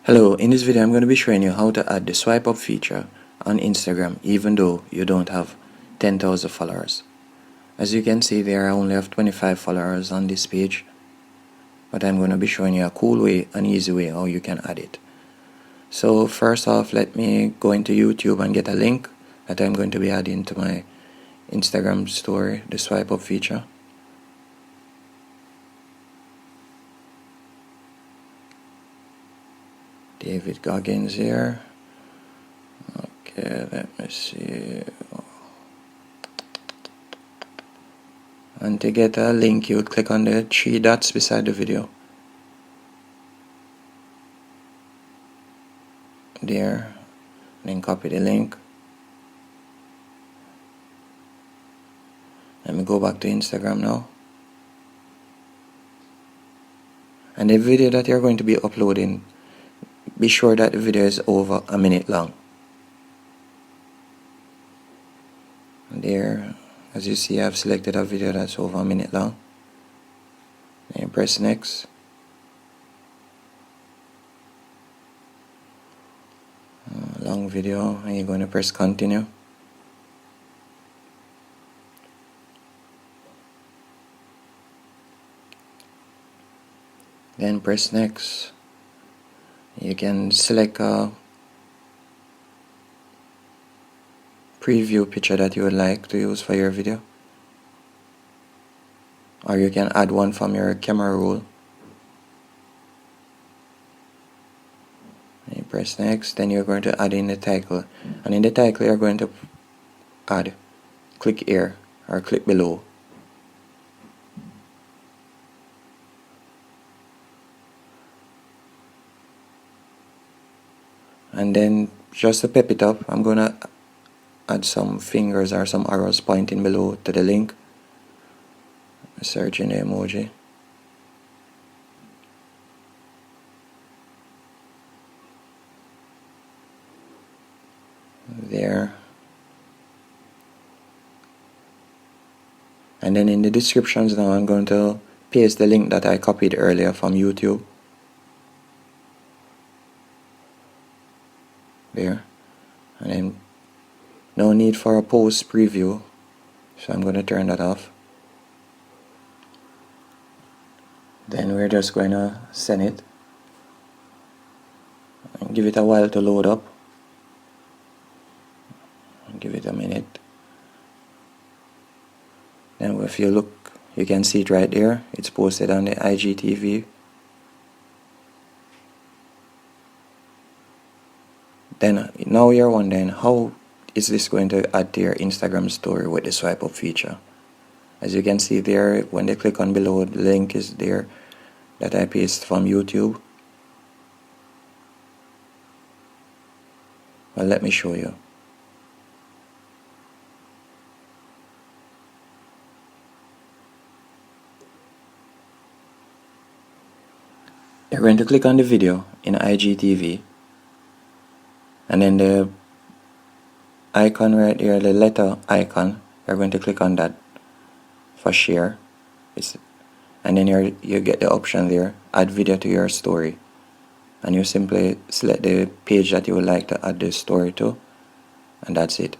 Hello, in this video I'm going to be showing you how to add the swipe up feature on Instagram even though you don't have 10,000 followers. As you can see there, I only have 25 followers on this page, but I'm going to be showing you a cool way, an easy way how you can add it. So first off, let me go into YouTube and get a link that I'm going to be adding to my Instagram story, the swipe up feature. David Goggins here. Okay, let me see. And to get a link, you would click on the 3 dots beside the video. There. Then copy the link. Let me go back to Instagram now. And the video that you're going to be uploading, be sure that the video is over a minute long. There, as you see, I've selected a video that's over a minute long. Then you press next. Long video, and you're going to press continue. Then press next. You can select a preview picture that you would like to use for your video, or you can add one from your camera roll. And you press next, then you're going to add in the title, and in the title you're going to add click here or click below. And then just to pep it up, I'm gonna add some fingers or some arrows pointing below to the link. Search in the emoji. There. And then in the descriptions now, I'm going to paste the link that I copied earlier from YouTube. There. And then no need for a post preview, so I'm going to turn that off. Then we're just going to send it and give it a while to load up. Give it a minute. Then if you look, you can see it right there. It's posted on the IGTV. Then now you're wondering, how is this going to add to your Instagram story with the swipe up feature? As you can see there, when they click on below, the link is there that I pasted from YouTube. Well, let me show you. You're going to click on the video in IGTV, and then the icon right here, the letter icon, you're going to click on that for share. And then you get the option there, add video to your story, and you simply select the page that you would like to add the story to, and that's it.